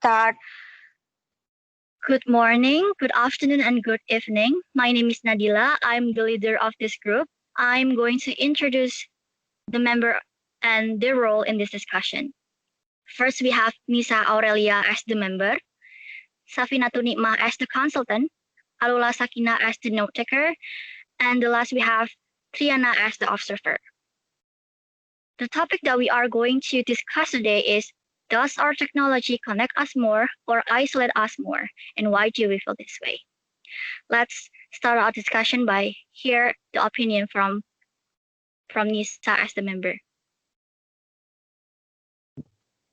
start. Good morning, good afternoon, and good evening. My name is Nadyla. I'm the leader of this group. I'm going to introduce the member and their role in this discussion. First, we have Nissa Aurellia as the member, Safinatun Nikmah as the consultant, Alula Sakinah as the note taker, and the last we have Tryana as the observer. The topic that we are going to discuss today is, does our technology connect us more or isolate us more, and why do we feel this way? Let's start our discussion by hear the opinion from Nissa as the member.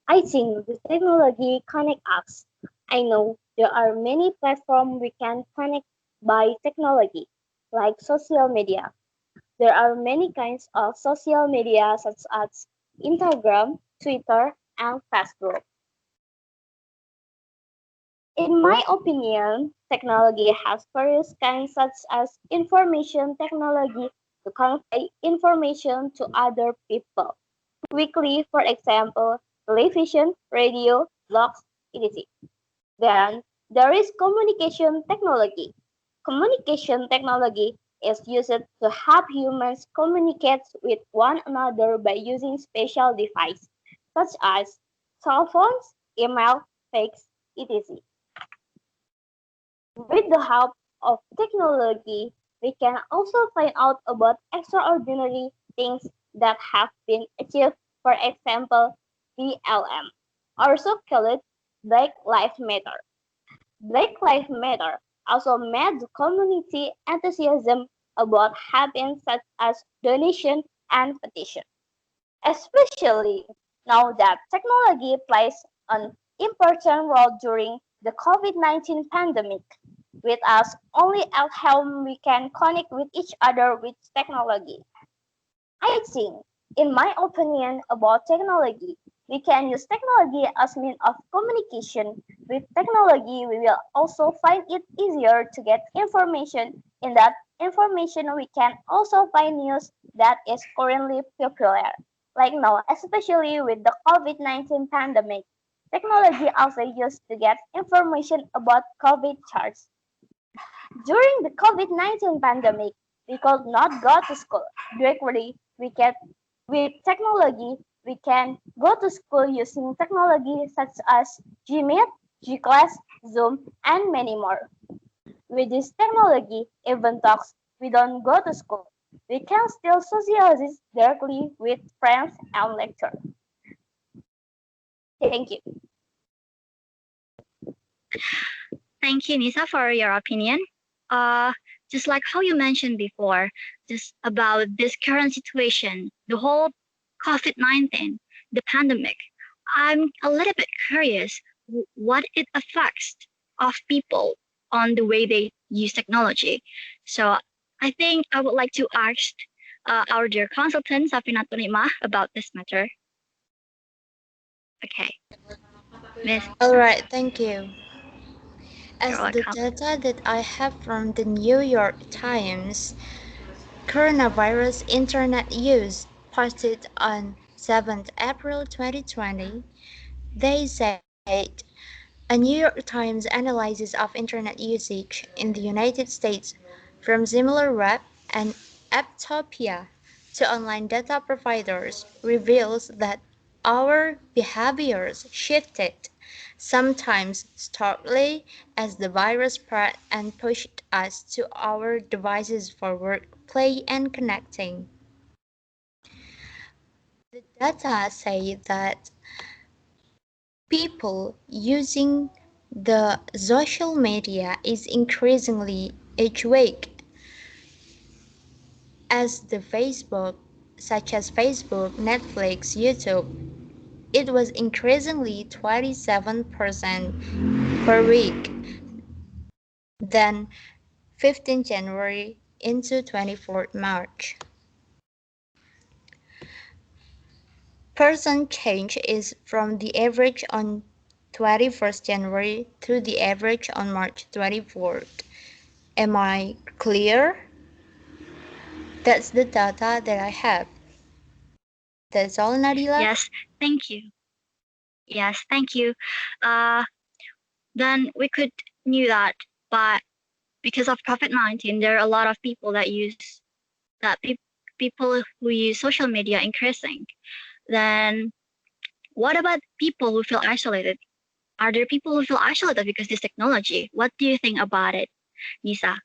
I think the technology connect us. I know there are many platforms we can connect by technology, like social media. There are many kinds of social media such as Instagram, Twitter, and Facebook. In my opinion, technology has various kinds such as information technology to convey information to other people. Quickly, for example, television, radio, blogs, etc. Then there is communication technology. Communication technology is used to help humans communicate with one another by using special devices such as cell phones, email, fax, etc. With the help of technology, we can also find out about extraordinary things that have been achieved, for example, BLM, also called Black Lives Matter. Black Lives Matter also made the community enthusiasm about habits such as donation and petition, especially now that technology plays an important role during the COVID-19 pandemic. With us only at home, we can connect with each other with technology. I think, in my opinion about technology, we can use technology as means of communication. With technology, we will also find it easier to get information. In that information, we can also find news that is currently popular. Like now, especially with the COVID-19 pandemic, technology also used to get information about COVID charts. During the COVID-19 pandemic, we could not go to school directly. With technology, we can go to school using technology such as Gmeet, Gclass, Zoom, and many more. With this technology, even though we don't go to school, we can still socialize directly with friends and lecture. Thank you. Thank you, Nissa, for your opinion. Just like how you mentioned before, just about this current situation, the whole COVID-19, the pandemic, I'm a little bit curious what it affects of people on the way they use technology. So I think I would like to ask our dear consultant, Safinatun about this matter. Okay, Miss, All right, thank you. you're As the welcome. data that I have from the New York Times, coronavirus internet use posted on 7th April 2020, they said a New York Times analysis of internet usage in the United States from SimilarWeb and Apptopia to online data providers reveals that our behaviors shifted, sometimes starkly, as the virus spread and pushed us to our devices for work, play, and connecting. The data say that people using the social media is increasingly each week as the Facebook, such as Facebook, Netflix, YouTube. It was increasingly 27% per week, then 15 January into 24 March. Percent change is from the average on 21st January to the average on March 24th. Am I clear? That's the data that I have. That's all, Nadyla. Yes, thank you. Yes, thank you. Uh, then we could knew that, but because of COVID-19, there are a lot of people that people who use social media increasing. Then what about people who feel isolated? Are there people who feel isolated because of this technology? What do you think about it, Nisa?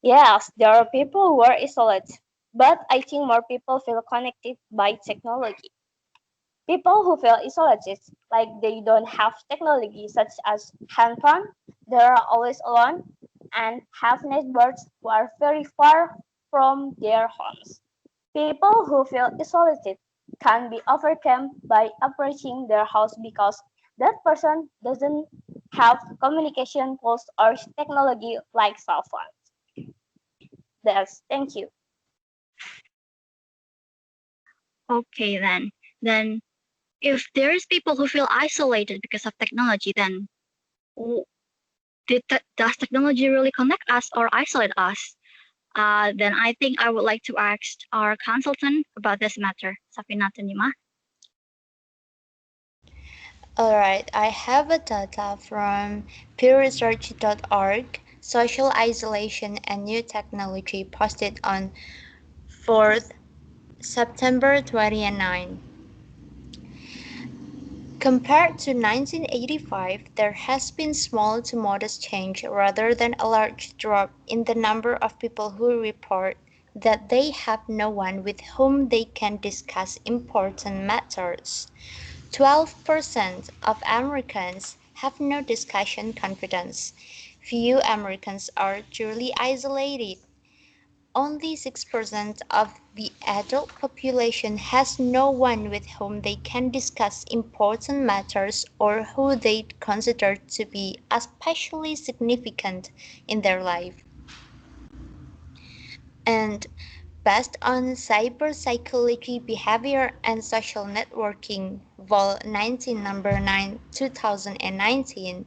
Yes, there are people who are isolated, but I think more people feel connected by technology. People who feel isolated, like they don't have technology such as handphone, they are always alone, and have neighbors who are very far from their homes. People who feel isolated can be overcome by approaching their house because that person doesn't have communication tools or technology like cell phones. That's thank you. Okay, then if there's people who feel isolated because of technology, then does technology really connect us or isolate us? Then I think I would like to ask our consultant about this matter, Safinatun. Alright, I have a data from peerresearch.org, Social Isolation and New Technology, posted on 4th September 2009. Compared to 1985, there has been small to modest change rather than a large drop in the number of people who report that they have no one with whom they can discuss important matters. 12% of Americans have no discussion confidence. Few Americans are truly isolated. Only 6% of the adult population has no one with whom they can discuss important matters or who they consider to be especially significant in their life. And based on Cyber Psychology, Behavior and Social Networking, Vol 19, Number 9, 2019,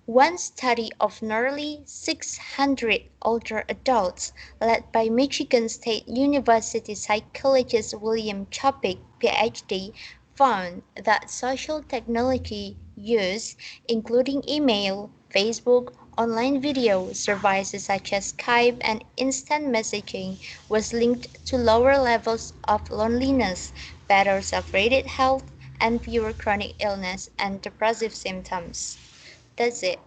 one study of nearly 600 older adults, led by Michigan State University psychologist William Chopik, PhD, found that social technology use, including email, Facebook, online video services such as Skype and instant messaging, was linked to lower levels of loneliness, better self-rated health, and fewer chronic illness and depressive symptoms. That's it.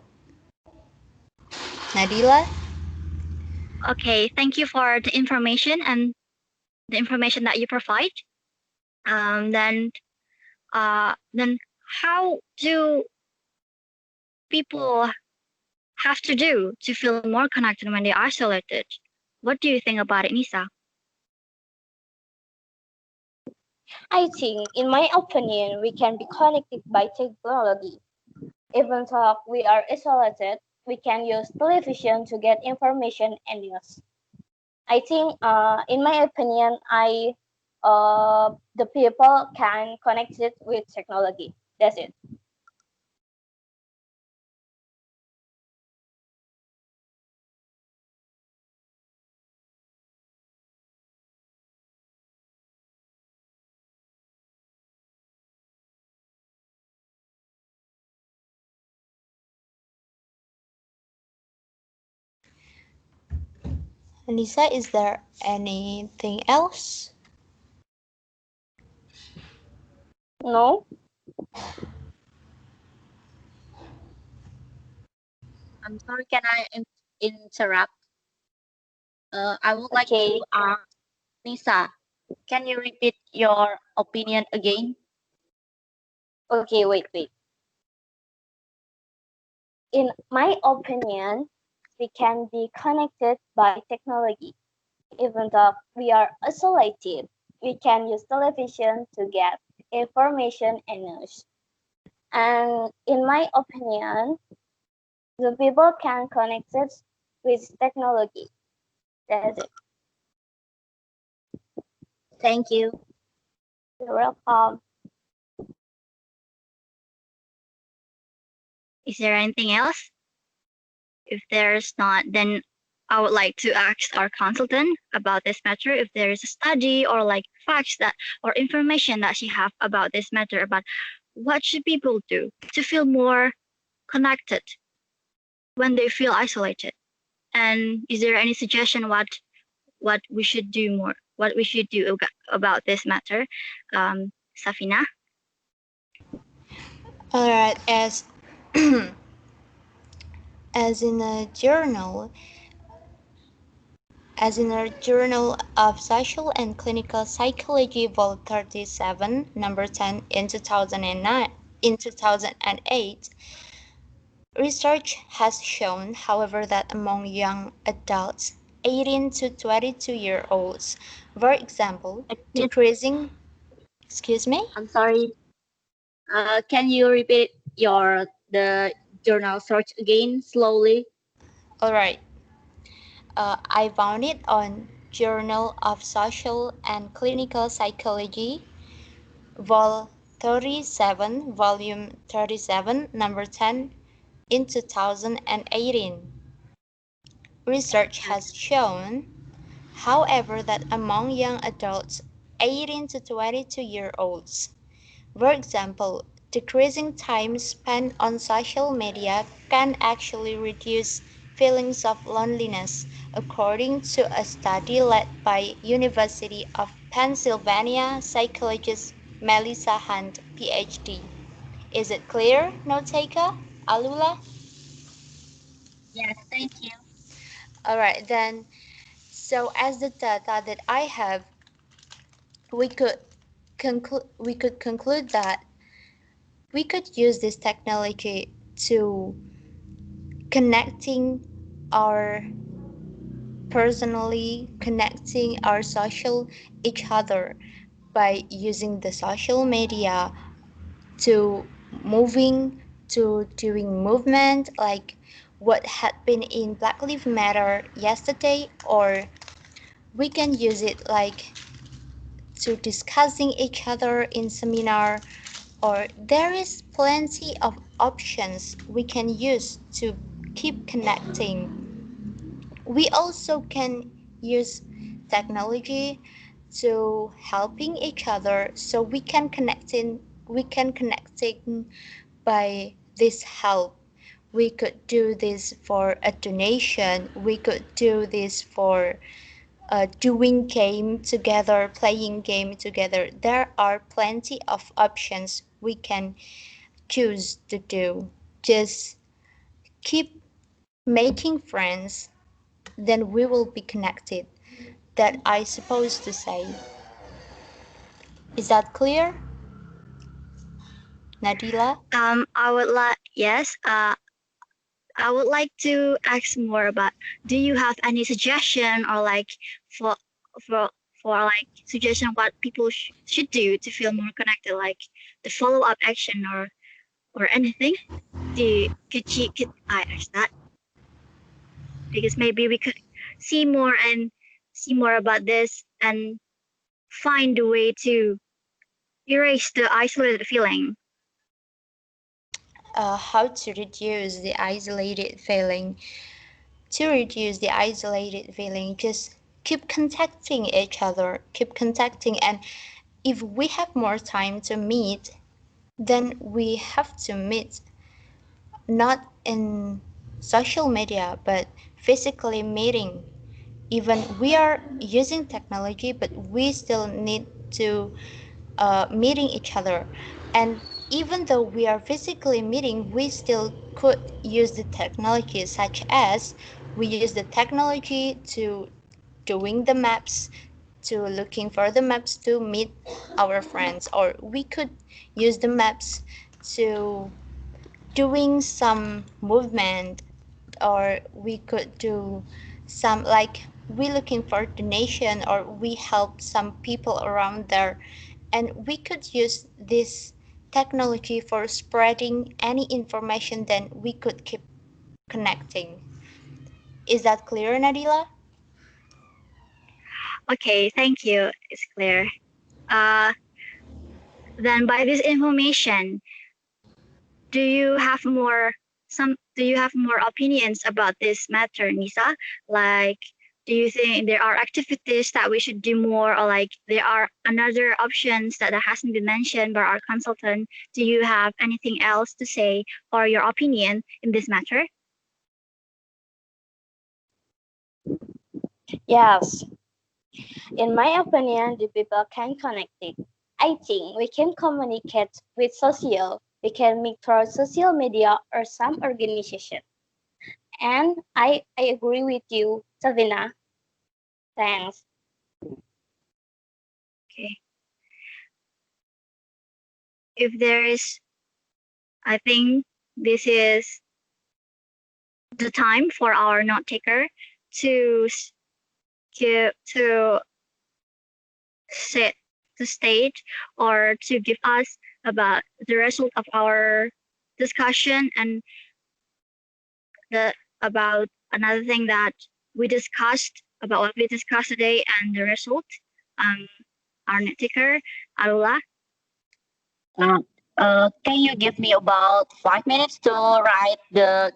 Nadyla? Okay, thank you for the information and the information that you provide. Then how do people have to do to feel more connected when they're isolated? What do you think about it, Nisa? I think, in my opinion, we can be connected by technology. Even though we are isolated, we can use television to get information and news. I think, in my opinion, the people can connect it with technology. That's it. Nisa, is there anything else? No? I'm sorry, can I interrupt? I would like Okay. to ask Nisa, can you repeat your opinion again? Okay, wait. In my opinion, we can be connected by technology. Even though we are isolated, we can use television to get information and news. And in my opinion, the people can connect it with technology. That's it. Thank you. You're welcome. Is there anything else? If there's not, then I would like to ask our consultant about this matter if there is a study or like facts that or information that she have about this matter about what should people do to feel more connected when they feel isolated? And is there any suggestion what we should do more? What we should do about this matter? Safinah? All right, as in a journal, as in a Journal of Social and Clinical Psychology, Vol. 37, number 10, in 2008, research has shown, however, that among young adults, 18 to 22-year-olds, for example, Excuse, decreasing, excuse me? I'm sorry. Can you repeat the journal search again slowly? All right. I found it on Journal of Social and Clinical Psychology, Vol. 37, Volume 37, Number 10, in 2018. Research has shown, however, that among young adults 18 to 22-year-olds, for example, decreasing time spent on social media can actually reduce feelings of loneliness, according to a study led by University of Pennsylvania psychologist Melissa Hunt, PhD. Is it clear, note taker? Alula? Yes, thank you. Alright then, so as the data that I have, we could conclude that we could use this technology to connecting our personally connecting our social each other by using the social media to moving to doing movement like what had been in Black Lives Matter yesterday, or we can use it like to discussing each other in seminar, or there is plenty of options we can use to keep connecting. We also can use technology to helping each other so we can connecting by this help. We could do this for a donation, we could do this for doing game together, playing game together. There are plenty of options we can choose to do. Just keep making friends, then we will be connected. That I supposed to say. Is that clear, Nadyla? I would like yes. I would like to ask more about. Do you have any suggestion or like for for like suggestion what people should do to feel more connected, like the follow up action or anything? Could I ask that? Because maybe we could see more and see more about this and find a way to erase the isolated feeling. How to reduce the isolated feeling? To reduce the isolated feeling, just keep contacting each other, keep contacting, and if we have more time to meet, then we have to meet not in social media but physically meeting. Even we are using technology, but we still need to meeting each other. And even though we are physically meeting, we still could use the technology, such as we use the technology to doing the maps, to looking for the maps to meet our friends, or we could use the maps to doing some movement, or we could do some like we looking for donation, or we help some people around there, and we could use this technology for spreading any information, then we could keep connecting. Is that clear, Nadyla? Okay, thank you. It's clear. Uh, then by this information, do you have more opinions about this matter, Nisa? Like, Do you think there are activities that we should do more, or like there are another options that hasn't been mentioned by our consultant? Do you have anything else to say or your opinion in this matter? Yes, in my opinion, the people can connect it. I think we can communicate with we can meet through social media or some organization. And I agree with you, Savina. Thanks. Okay. If there is, I think this is the time for our note taker to to set the stage or to give us about the result of our discussion and the about another thing that we discussed about what we discussed today and the result. Um, our net taker, Alula. Can you give me about 5 minutes to write the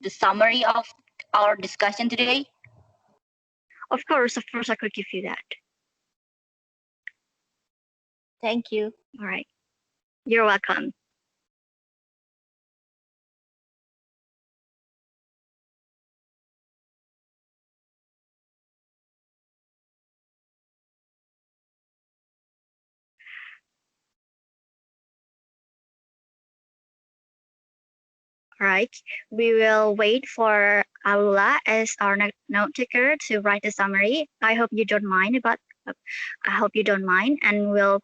summary of our discussion today? Of course, I could give you that. Thank you. All right, you're welcome. All right, we will wait for Alula as our note taker to write a summary. I hope you don't mind I hope you don't mind, and we'll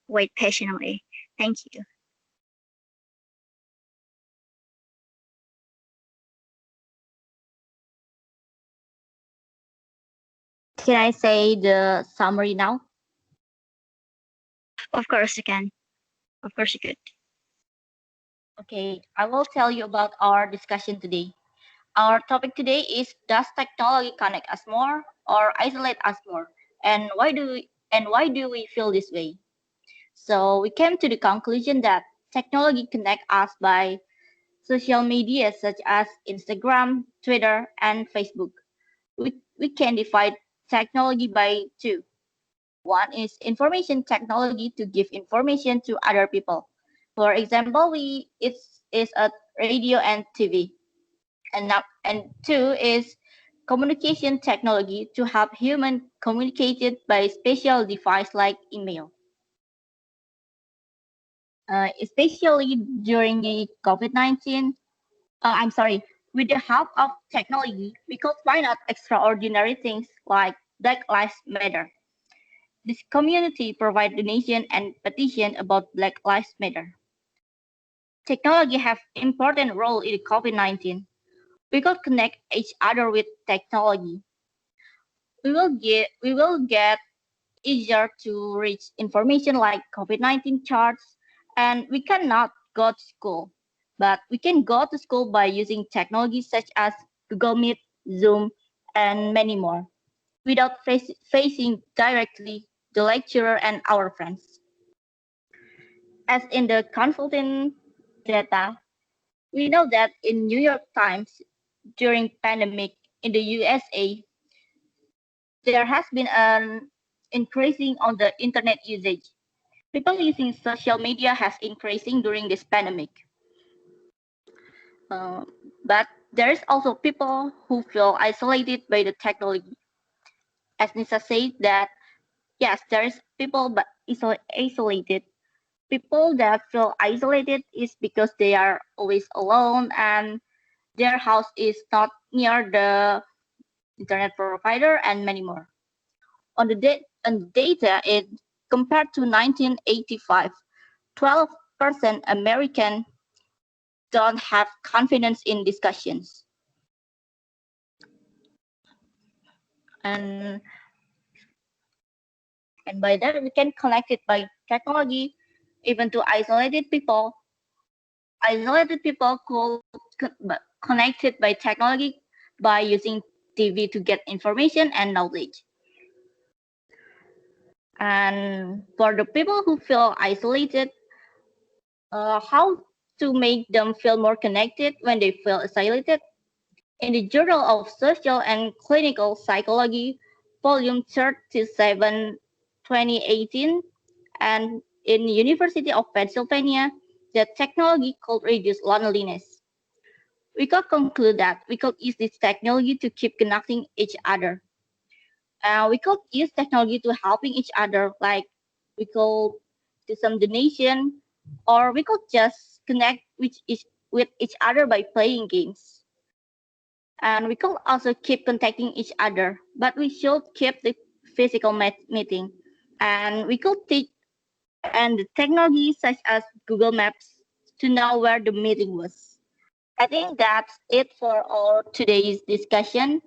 wait patiently. Thank you. Can I say the summary now? Of course you can. Of course you could. Okay, I will tell you about our discussion today. Our topic today is, does technology connect us more or isolate us more? And why do we feel this way? So we came to the conclusion that technology connects us by social media such as Instagram, Twitter, and Facebook. We can divide technology by two. One is information technology to give information to other people. For example, it's is a radio and TV. And two is communication technology to help human communicated by special device like email. Especially during the COVID-19, I'm sorry, with the help of technology, we could find out extraordinary things like Black Lives Matter. This community provide donation and petition about Black Lives Matter. Technology have important role in COVID-19. We could connect each other with technology. We will get easier to reach information like COVID-19 charts, and we cannot go to school. But we can go to school by using technology such as Google Meet, Zoom, and many more, without facing directly the lecturer and our friends. As in the consulting data, we know that in New York Times during pandemic in the USA, there has been an increasing on the internet usage. People using social media has increasing during this pandemic. Uh, but there is also people who feel isolated by the technology. As Nissa said that, yes, there is people but isolated. People that feel isolated is because they are always alone and their house is not near the internet provider and many more. On the data, it compared to 1985, 12% American don't have confidence in discussions. And and by that we can connect it by technology, even to isolated people. Isolated people could connect it by technology by using TV to get information and knowledge. And for the people who feel isolated, how to make them feel more connected when they feel isolated? In the Journal of Social and Clinical Psychology, Volume 37, 2018, and in University of Pennsylvania, that technology could reduce loneliness. We could conclude that we could use this technology to keep connecting each other. We could use technology to helping each other, like we could do some donation, or we could just connect with each other by playing games. And we could also keep contacting each other, but we should keep the physical meeting. And we could take and the technology such as Google Maps to know where the meeting was. I think that's it for our today's discussion.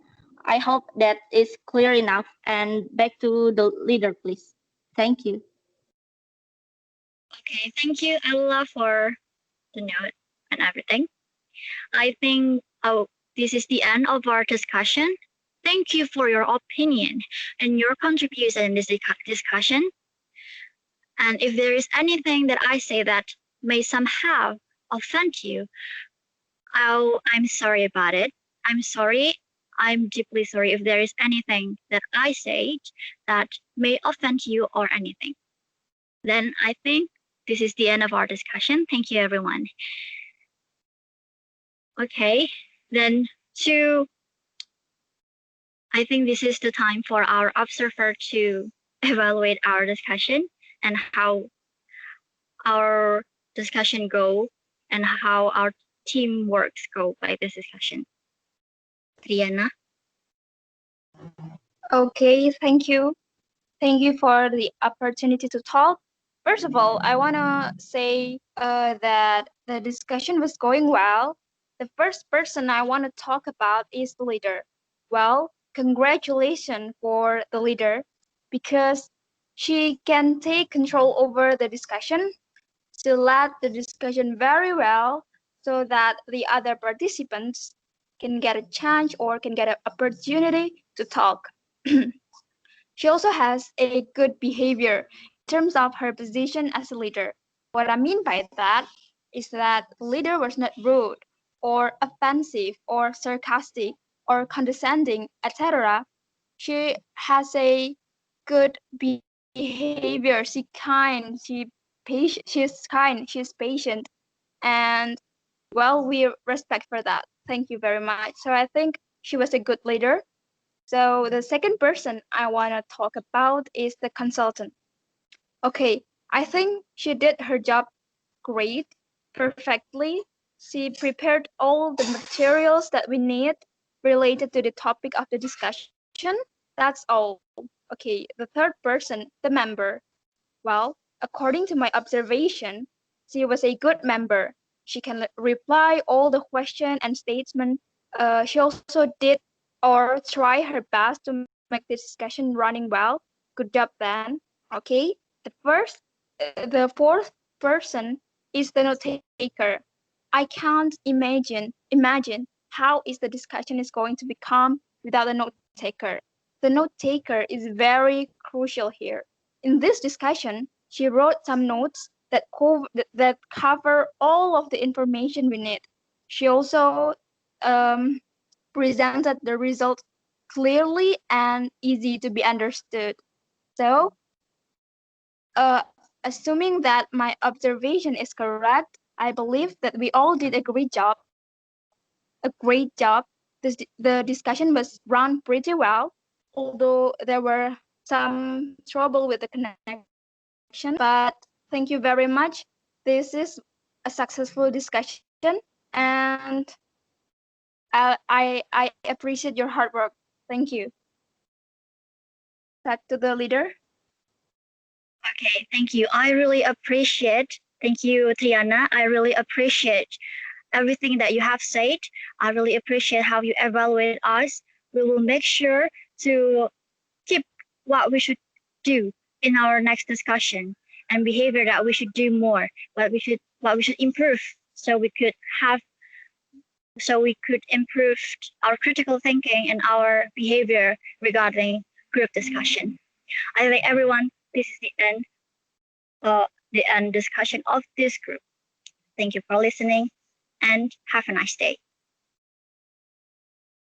I hope that is clear enough. And back to the leader, please. Thank you. Okay, thank you, Alula, for the note and everything. I think this is the end of our discussion. Thank you for your opinion and your contribution in this discussion. And if there is anything that I say that may somehow offend you, I'm sorry about it. I'm sorry. I'm deeply sorry if there is anything that I say that may offend you or anything. Then I think this is the end of our discussion. Thank you, everyone. Okay, then I think this is the time for our observer to evaluate our discussion and how our discussion go and how our team works go by this discussion. Tryana. Okay, thank you. Thank you for the opportunity to talk. First of all, I want to say that the discussion was going well. The first person I want to talk about is the leader. Well, congratulations for the leader because she can take control over the discussion. She led the discussion very well so that the other participants can get a chance or can get an opportunity to talk. She also has a good behavior in terms of her position as a leader. What I mean by that is that the leader was not rude or offensive or sarcastic or condescending, etc. She has a good behavior. She's kind, she's patient, and well, we respect for that. Thank you very much. So I think she was a good leader. So the second person I want to talk about is the consultant. Okay, I think she did her job great, perfectly. She prepared all the materials that we need related to the topic of the discussion. That's all. Okay, the third person, the member. Well, according to my observation, she was a good member. She can reply all the question and statement. She also did or try her best to make the discussion running well. Good job then. Okay. The fourth person is the note taker. I can't imagine how is the discussion is going to become without a note taker. The note taker is very crucial here. In this discussion, she wrote some notes that cover all of the information we need. She also um, presented the results clearly and easy to be understood. So, assuming that my observation is correct, I believe that we all did a great job. The discussion was run pretty well, although there were some trouble with the connection. But thank you very much. This is a successful discussion, and I appreciate your hard work. Thank you. Back to the leader. Okay, thank you. I really appreciate. Thank you, Tryana. I really appreciate everything that you have said. I really appreciate how you evaluate us. We will make sure to keep what we should do in our next discussion and behavior that we should do more, what we should improve so we could improve our critical thinking and our behavior regarding group discussion. I think everyone, this is the end discussion of this group. Thank you for listening and have a nice day.